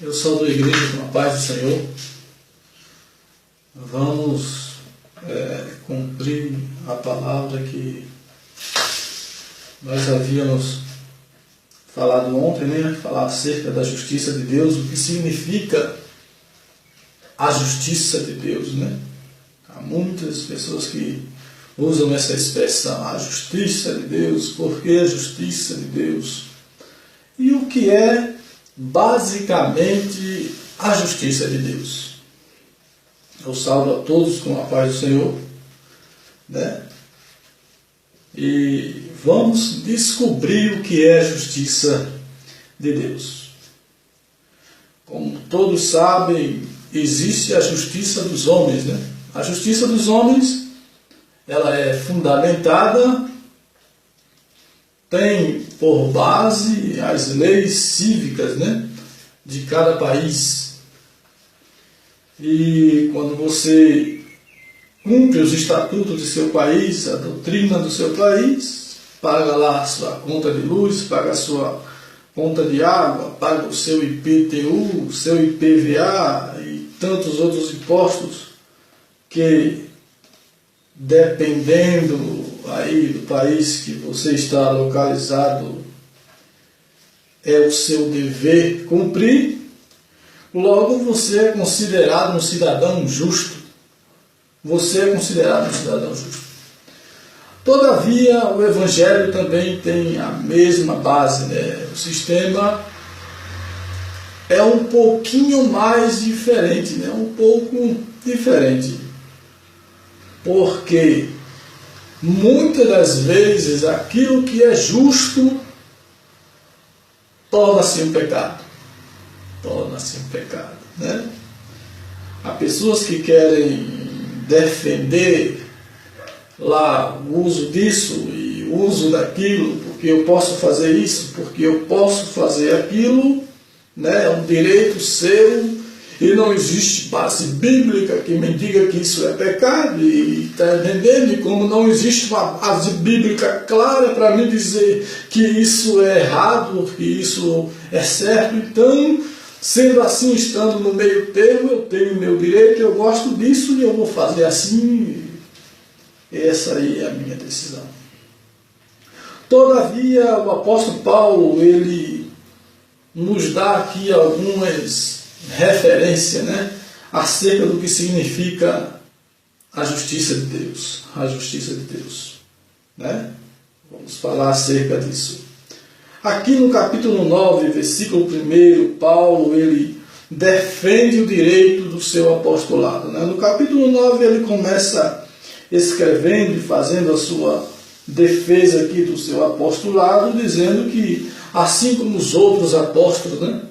Eu saúdo a igreja com a paz do Senhor. Vamos cumprir a palavra que nós havíamos falado ontem, né? Falar acerca da justiça de Deus, o que significa a justiça de Deus, né? Há muitas pessoas que usam essa expressão, a justiça de Deus, por que a justiça de Deus? E o que é basicamente a justiça de Deus? Eu saúdo a todos com a paz do Senhor, né? E vamos descobrir o que é a justiça de Deus. Como todos sabem, existe a justiça dos homens, né? A justiça dos homens, ela é fundamentada, tem por base as leis cívicas, né, de cada país. E quando você cumpre os estatutos de seu país, a doutrina do seu país, paga lá a sua conta de luz, paga a sua conta de água, paga o seu IPTU, o seu IPVA e tantos outros impostos que, dependendo aí do país que você está localizado, é o seu dever cumprir, logo você é considerado um cidadão justo. Você é considerado um cidadão justo. Todavia, o Evangelho também tem a mesma base, né? O sistema é um pouquinho mais diferente, né? Um pouco diferente. Porque muitas das vezes aquilo que é justo torna-se um pecado. Torna-se um pecado, né? Há pessoas que querem defender lá o uso disso e o uso daquilo, porque eu posso fazer isso, porque eu posso fazer aquilo, né? É um direito seu. E não existe base bíblica que me diga que isso é pecado, e está entendendo? E como não existe uma base bíblica clara para me dizer que isso é errado, que isso é certo, então, sendo assim, estando no meio termo, eu tenho meu direito, eu gosto disso e eu vou fazer assim. Essa aí é a minha decisão. Todavia, o apóstolo Paulo, ele nos dá aqui algumas referência, né, acerca do que significa a justiça de Deus. A justiça de Deus, né? Vamos falar acerca disso. Aqui no capítulo 9, versículo 1, Paulo, ele defende o direito do seu apostolado, né? No capítulo 9 ele começa escrevendo e fazendo a sua defesa aqui do seu apostolado, dizendo que assim como os outros apóstolos, né,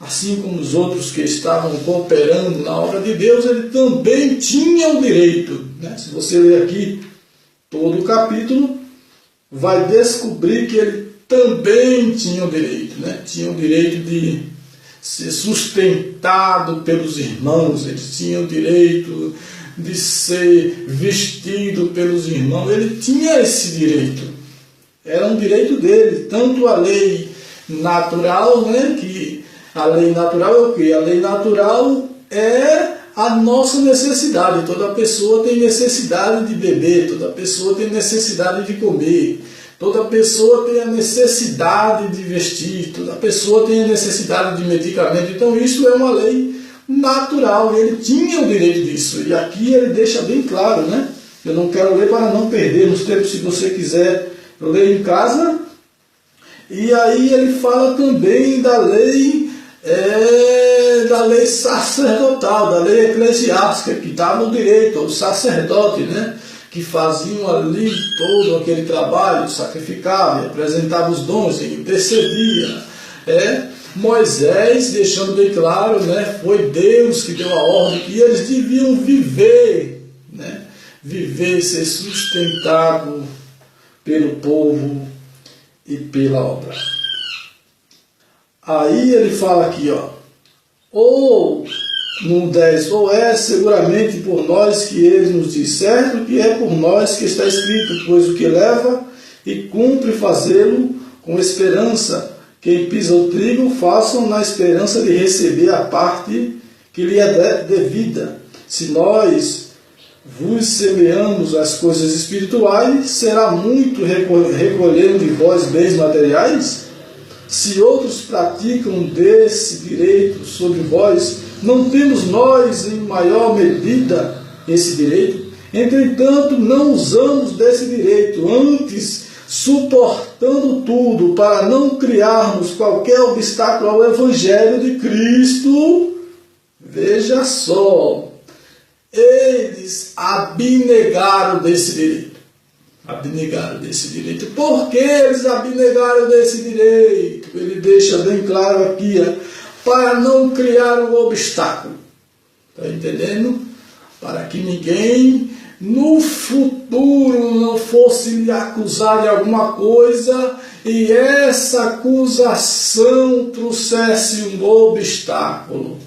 assim como os outros que estavam cooperando na obra de Deus, ele também tinha o direito, né? Se você ler aqui todo o capítulo, vai descobrir que ele também tinha o direito, né? Tinha o direito de ser sustentado pelos irmãos, ele tinha o direito de ser vestido pelos irmãos, ele tinha esse direito, era um direito dele, tanto a lei natural, né, que a lei natural é o quê? A lei natural é a nossa necessidade. Toda pessoa tem necessidade de beber, toda pessoa tem necessidade de comer, toda pessoa tem a necessidade de vestir, toda pessoa tem a necessidade de medicamento. Então isso é uma lei natural, ele tinha o direito disso. E aqui ele deixa bem claro, né? Eu não quero ler para não perder nos tempos, se você quiser ler em casa. E aí ele fala também da lei sacerdotal, da lei eclesiástica, que dava o direito ao sacerdote, né, que faziam ali todo aquele trabalho, sacrificava, apresentava os dons e intercedia. Moisés, deixando bem claro, né, foi Deus que deu a ordem que eles deviam viver, né, viver, ser sustentado pelo povo e pela obra. Aí ele fala aqui, ou no 10, ou é seguramente por nós que ele nos diz, certo que é por nós que está escrito, pois o que leva e cumpre fazê-lo com esperança, quem pisa o trigo, façam na esperança de receber a parte que lhe é devida. Se nós vos semeamos as coisas espirituais, será muito recolhendo de vós bens materiais? Se outros praticam desse direito sobre vós, não temos nós em maior medida esse direito? Entretanto, não usamos desse direito, antes suportando tudo para não criarmos qualquer obstáculo ao Evangelho de Cristo. Veja só, eles abnegaram desse direito. Abnegaram desse direito. Por que eles abnegaram desse direito? Ele deixa bem claro aqui, para não criar um obstáculo. Está entendendo? Para que ninguém no futuro não fosse lhe acusar de alguma coisa e essa acusação trouxesse um obstáculo.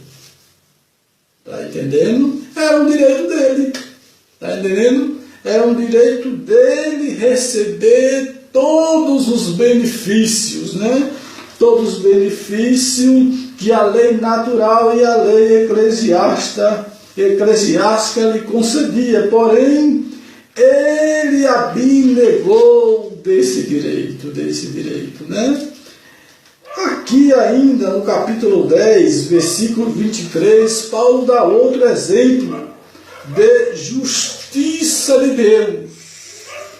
Está entendendo? Era um direito dele. Está entendendo? Era um direito dele receber todos os benefícios, né? Todos os benefícios que a lei natural e a lei eclesiástica lhe concedia. Porém, ele abnegou desse direito, né? Aqui ainda no capítulo 10, versículo 23, Paulo dá outro exemplo de justiça de Deus,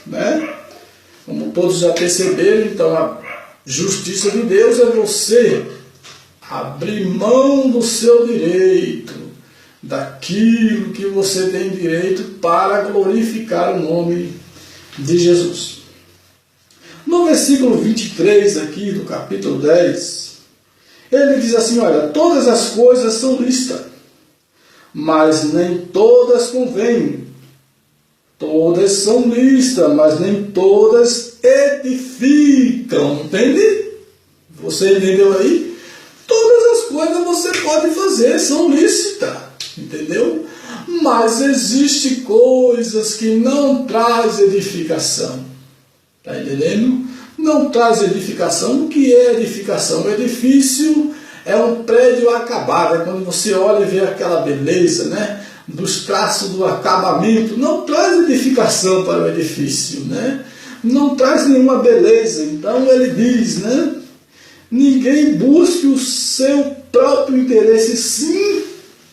né? Como todos já perceberam, então a justiça de Deus é você abrir mão do seu direito, daquilo que você tem direito para glorificar o nome de Jesus. No versículo 23 aqui do capítulo 10, ele diz assim, olha, todas as coisas são lícitas, mas nem todas convêm. Todas são lícitas, mas nem todas edificam. Entende? Você entendeu aí? Todas as coisas você pode fazer, são lícitas. Entendeu? Mas existem coisas que não trazem edificação. Está entendendo? Não traz edificação. O que é edificação? O edifício é um prédio acabado. É quando você olha e vê aquela beleza, né? Dos traços do acabamento. Não traz edificação para o edifício, né? Não traz nenhuma beleza. Então ele diz, né? Ninguém busque o seu próprio interesse, sim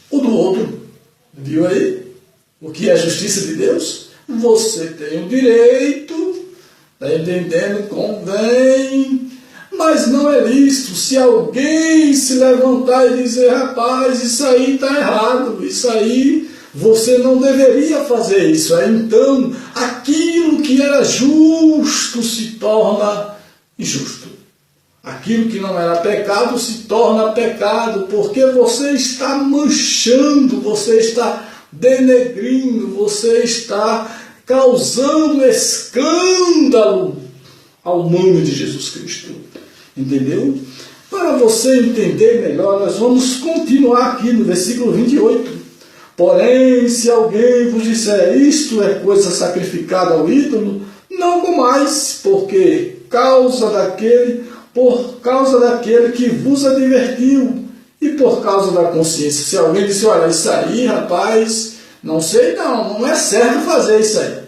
o do outro. Viu aí? O que é a justiça de Deus? Você tem o direito, está entendendo? Convém, mas não é lícito. Se alguém se levantar e dizer, rapaz, isso aí está errado, isso aí você não deveria fazer isso. Aí, então, aquilo que era justo se torna injusto. Aquilo que não era pecado se torna pecado, porque você está manchando, você está denegrindo, você está causando escândalo ao nome de Jesus Cristo. Entendeu? Para você entender melhor, nós vamos continuar aqui no versículo 28. Porém, se alguém vos disser, isto é coisa sacrificada ao ídolo, não comais, porque por causa daquele que vos advertiu e por causa da consciência. Se alguém disser, olha, isso aí, rapaz, não sei não é certo fazer isso aí.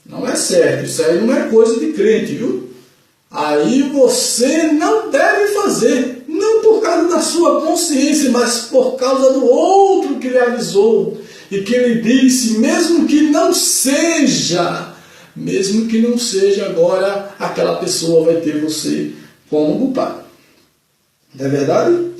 Não é certo, isso aí não é coisa de crente, viu? Aí você não deve fazer, não por causa da sua consciência, mas por causa do outro que lhe avisou e que lhe disse, mesmo que não seja agora, aquela pessoa vai ter você como culpado. Não é verdade?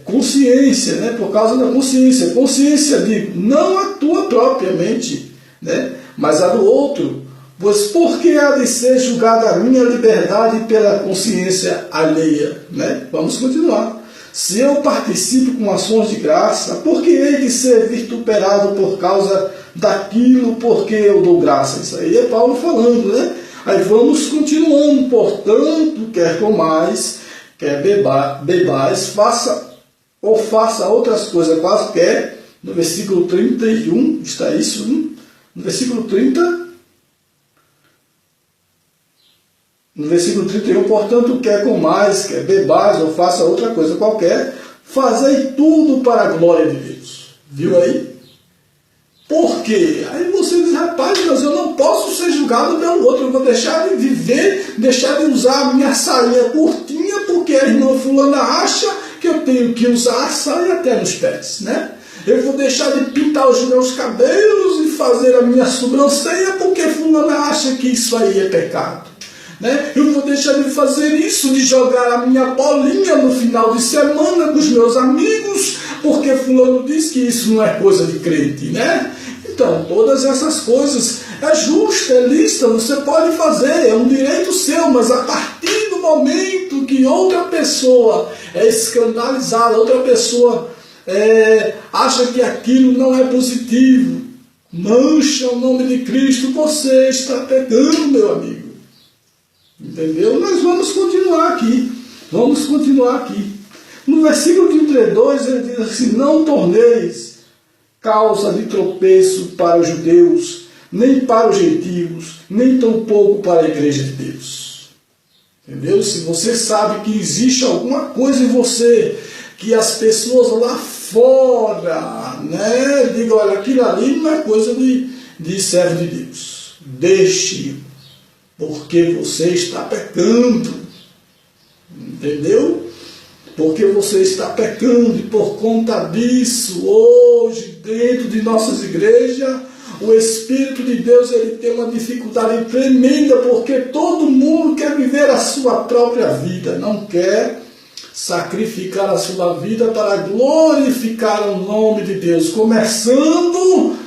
Consciência, né? Por causa da consciência. Consciência, digo, não a tua propriamente, né? Mas a do outro. Pois por que há de ser julgada a minha liberdade pela consciência alheia? Né? Vamos continuar. Se eu participo com ações de graça, por que hei de ser vituperado por causa daquilo porque eu dou graça? Isso aí é Paulo falando, né? Aí vamos continuando. Portanto, quer comais, quer bebais, faça outras coisas quaisquer. No versículo 31, está isso? No versículo 30. No versículo 31, portanto, quer comais, quer bebais, ou faça outra coisa qualquer, fazei tudo para a glória de Deus. Viu aí? Por quê? Aí você diz, rapaz, mas eu não posso ser julgado pelo outro, eu vou deixar de viver, deixar de usar a minha saia curtinha, porque a irmã fulana acha que eu tenho que usar a saia até nos pés, né? Eu vou deixar de pintar os meus cabelos e fazer a minha sobrancelha, porque fulana acha que isso aí é pecado. Né? Eu vou deixar de fazer isso, de jogar a minha bolinha no final de semana com os meus amigos, porque fulano diz que isso não é coisa de crente, né? Então, todas essas coisas é justa, é lícita, você pode fazer, é um direito seu, mas a partir do momento que outra pessoa é escandalizada, outra pessoa acha que aquilo não é positivo, mancha o nome de Cristo, você está pecando, meu amigo. Entendeu? Nós vamos continuar aqui. Vamos continuar aqui. No versículo 32 ele diz assim: não torneis causa de tropeço para os judeus, nem para os gentios, nem tampouco para a igreja de Deus. Entendeu? Se você sabe que existe alguma coisa em você que as pessoas lá fora, né, digam, olha, aquilo ali não é coisa de servo de Deus. Deixe, porque você está pecando, entendeu? Porque você está pecando, e por conta disso, hoje, dentro de nossas igrejas, o Espírito de Deus ele tem uma dificuldade tremenda, porque todo mundo quer viver a sua própria vida, não quer sacrificar a sua vida para glorificar o nome de Deus, começando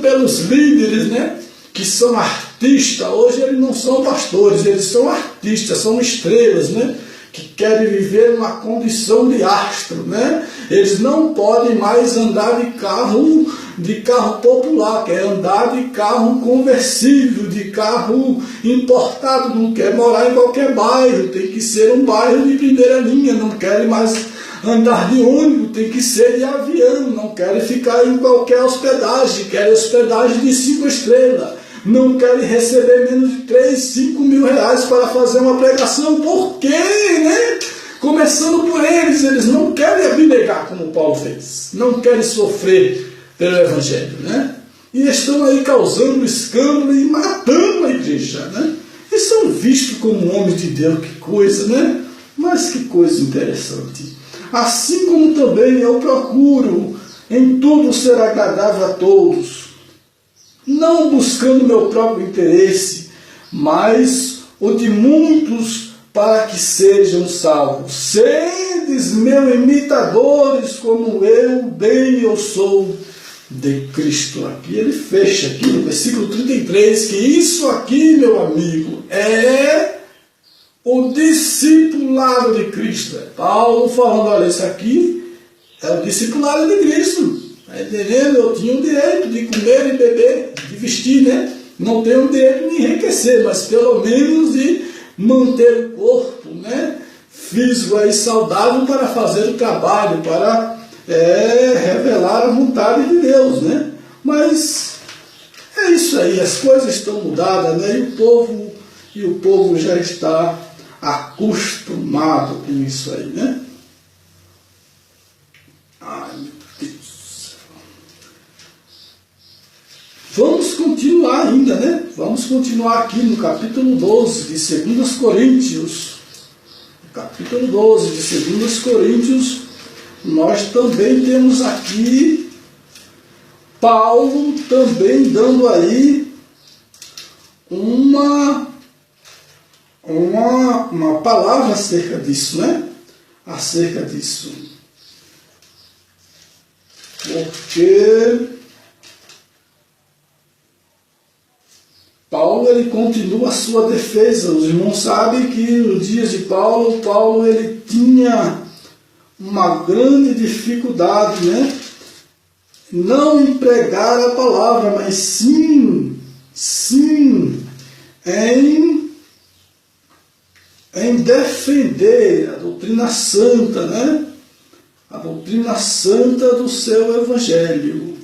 pelos líderes, né? Que são artistas. Hoje eles não são pastores, eles são artistas, são estrelas, né? Que querem viver numa condição de astro, né? Eles não podem mais andar de carro popular, quer andar de carro conversível, de carro importado, não quer morar em qualquer bairro, tem que ser um bairro de primeira linha, não querem mais andar de ônibus, tem que ser de avião, não querem ficar em qualquer hospedagem, querem hospedagem de 5 estrelas. Não querem receber menos de 3, 5 mil reais para fazer uma pregação. Por quê, né? Começando por eles não querem abnegar como Paulo fez. Não querem sofrer pelo Evangelho, né? E estão aí causando escândalo e matando a igreja, né? E são vistos como homens de Deus, que coisa, né? Mas que coisa interessante. Assim como também eu procuro em tudo ser agradável a todos, não buscando meu próprio interesse, mas o de muitos para que sejam salvos. Sedes meus imitadores, como eu sou de Cristo. Aqui ele fecha aqui no versículo 33, que isso aqui, meu amigo, é o discipulado de Cristo. Paulo falando, olha, isso aqui é o discipulado de Cristo. Está entendendo? Eu tinha o direito de comer e beber, de vestir, né? Não tenho o direito de enriquecer, mas pelo menos de manter o corpo, né? Físico aí saudável para fazer o trabalho, para revelar a vontade de Deus, né? Mas é isso aí, as coisas estão mudadas, né? E o povo já está acostumado com isso aí, né? Ai, meu Deus. Vamos continuar ainda, né? Vamos continuar aqui no capítulo 12 de 2 Coríntios. No capítulo 12 de 2 Coríntios, nós também temos aqui Paulo também dando aí uma palavra acerca disso, né? Acerca disso. Porque Paulo ele continua a sua defesa. Os irmãos sabem que nos dias de Paulo ele tinha uma grande dificuldade, né? Não em pregar a palavra, mas sim em defender a doutrina santa, né? A doutrina santa do seu evangelho,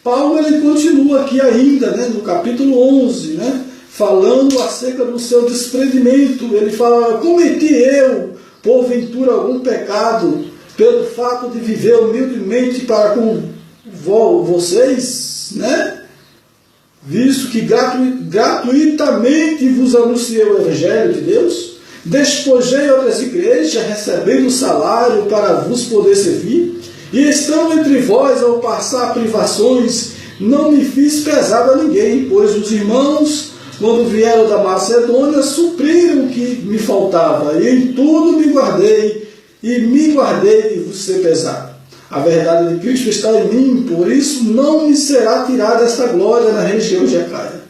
Paulo ele continua aqui ainda, né, no capítulo 11, né, falando acerca do seu desprendimento. Ele fala: cometi eu, porventura, algum pecado pelo fato de viver humildemente para com vocês, né? Visto que gratuitamente vos anunciei o Evangelho de Deus, despojei outras igrejas, recebendo salário para vos poder servir, e estando entre vós ao passar privações, não me fiz pesado a ninguém, pois os irmãos, quando vieram da Macedônia, supriram o que me faltava, e em tudo me guardei de vos ser pesado. A verdade de Cristo está em mim, por isso não me será tirada esta glória na região de Acaia.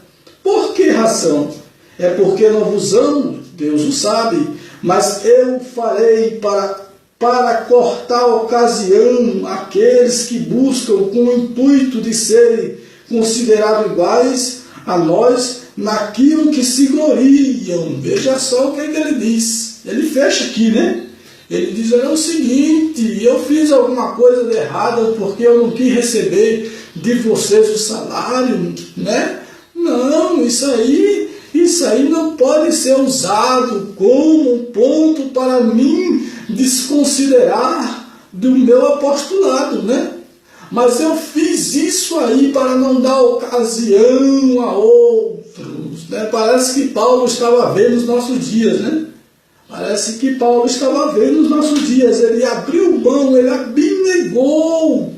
Por que razão? É porque não vos amo, Deus o sabe, mas eu farei para cortar a ocasião aqueles que buscam com o intuito de serem considerados iguais a nós naquilo que se gloriam. Veja só o que ele diz. Ele fecha aqui, né? Ele diz: olha, é o seguinte, eu fiz alguma coisa de errada porque eu não quis receber de vocês o salário, né? Não, isso aí não pode ser usado como um ponto para mim desconsiderar do meu apostolado, né? Mas eu fiz isso aí para não dar ocasião a outros, né? Parece que Paulo estava vendo os nossos dias, né? Parece que Paulo estava vendo os nossos dias. Ele abriu mão, ele abnegou,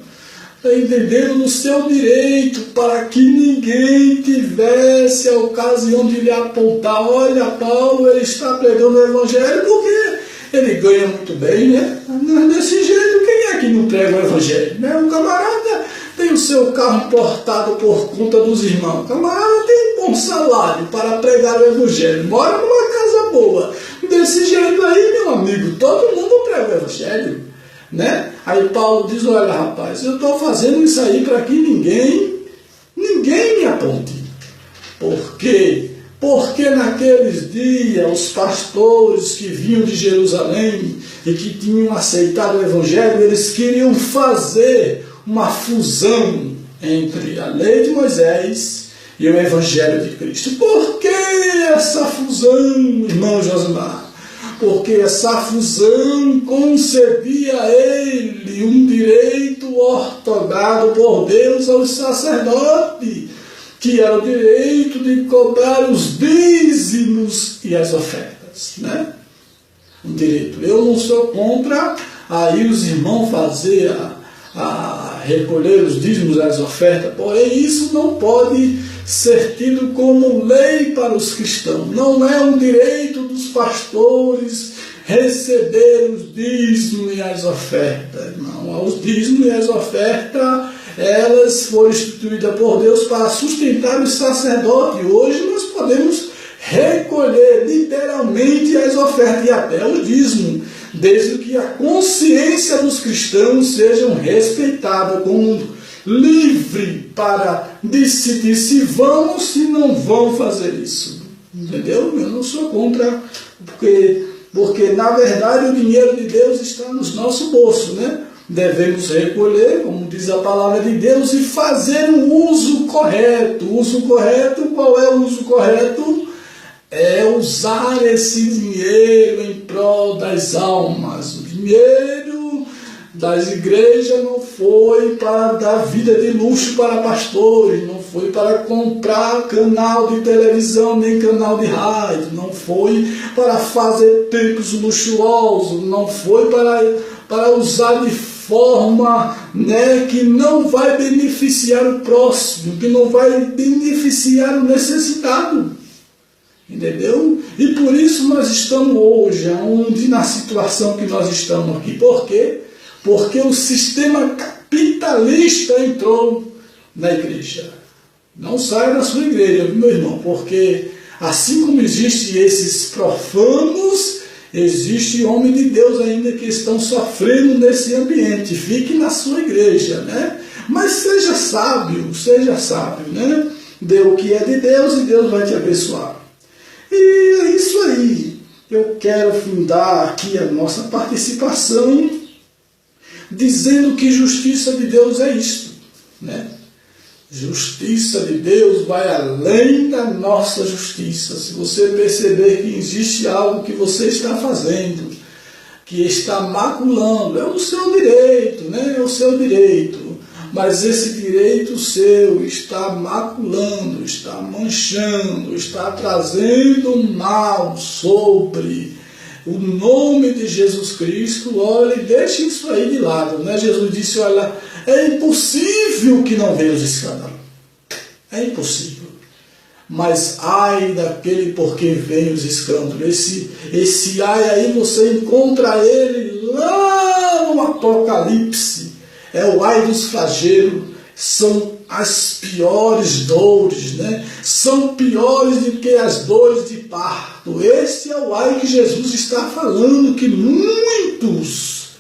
entendendo, no seu direito, para que ninguém tivesse a ocasião de lhe apontar: olha, Paulo, ele está pregando o Evangelho porque ele ganha muito bem, né? Desse jeito, quem é que não prega o Evangelho? Né? O camarada tem o seu carro importado por conta dos irmãos. O camarada tem um bom salário para pregar o Evangelho. Mora numa casa boa. Desse jeito aí, meu amigo, todo mundo prega o Evangelho, né? Aí Paulo diz: olha, rapaz, eu estou fazendo isso aí para que ninguém me aponte. Por quê? Porque naqueles dias os pastores que vinham de Jerusalém e que tinham aceitado o Evangelho, eles queriam fazer uma fusão entre a lei de Moisés e o Evangelho de Cristo. Por que essa fusão, irmão Josimar? Porque essa fusão concedia a ele um direito ortogado por Deus aos sacerdotes, que era o direito de cobrar os dízimos e as ofertas, né? Um direito. Eu não sou contra aí os irmãos fazer a recolher os dízimos e as ofertas, porém isso não pode ser tido como lei para os cristãos. Não é um direito dos pastores receber os dízimos e as ofertas. Não, os dízimos e as ofertas, elas foram instituídas por Deus para sustentar os sacerdotes. Hoje nós podemos recolher literalmente as ofertas e até o dízimo, desde que a consciência dos cristãos sejam respeitadas como livre para decidir se vão ou se não vão fazer isso. Entendeu? Eu não sou contra, porque na verdade o dinheiro de Deus está nos nossos bolsos, né? Devemos recolher, como diz a palavra de Deus, e fazer um uso correto. O uso correto, qual é o uso correto? É usar esse dinheiro em prol das almas. O dinheiro das igrejas não foi para dar vida de luxo para pastores, não foi para comprar canal de televisão nem canal de rádio, não foi para fazer templos luxuosos, não foi para usar de forma, né, que não vai beneficiar o próximo, que não vai beneficiar o necessitado. Entendeu? E por isso nós estamos hoje, onde, na situação que nós estamos aqui. Por quê? Porque o sistema capitalista entrou na igreja. Não saia da sua igreja, meu irmão, porque assim como existem esses profanos, existe homens de Deus ainda que estão sofrendo nesse ambiente. Fique na sua igreja, né? Mas seja sábio, né? Dê o que é de Deus e Deus vai te abençoar. E é isso aí. Eu quero fundar aqui a nossa participação dizendo que justiça de Deus é isto, né? Justiça de Deus vai além da nossa justiça. Se você perceber que existe algo que você está fazendo, que está maculando, é o seu direito, né? É o seu direito. Mas esse direito seu está maculando, está manchando, está trazendo mal sobre o nome de Jesus Cristo. Olha, deixe isso aí de lado, né? Jesus disse, olha, é impossível que não venha os escândalos. É impossível. Mas ai daquele por quem vem os escândalos. Esse ai aí você encontra ele lá no Apocalipse. É o ai dos flagelos. São as piores dores, né? São piores do que as dores de parto. Esse é o ai que Jesus está falando, que muitos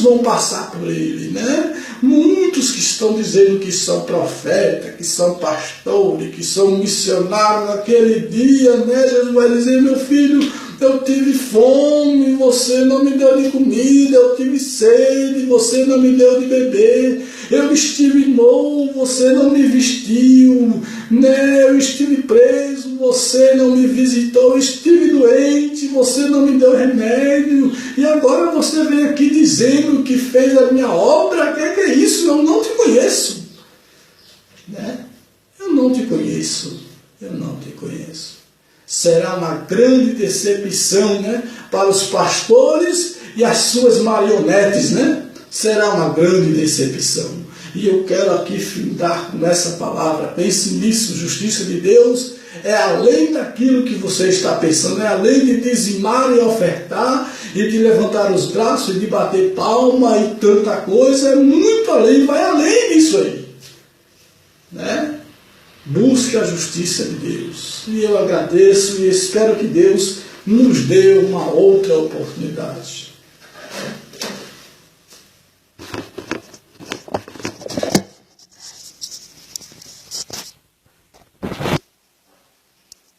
vão passar por ele, né? Muitos que estão dizendo que são profetas, que são pastores, que são missionários naquele dia, né? Jesus vai dizer, meu filho, eu tive fome, você não me deu de comida, eu tive sede, você não me deu de beber, eu estive nu, você não me vestiu, né? Eu estive preso, você não me visitou, eu estive doente, você não me deu remédio, e agora você vem aqui dizendo que fez a minha obra. Que é isso? Eu não te conheço, né? Eu não te conheço, eu não te conheço. Será uma grande decepção, né, para os pastores e as suas marionetes, né? Será uma grande decepção. E eu quero aqui findar com essa palavra. Pense nisso, justiça de Deus é além daquilo que você está pensando, é além de dizimar e ofertar, e de levantar os braços, e de bater palma e tanta coisa, é muito além, vai além disso aí, né? Busque a justiça de Deus. E eu agradeço e espero que Deus nos dê uma outra oportunidade.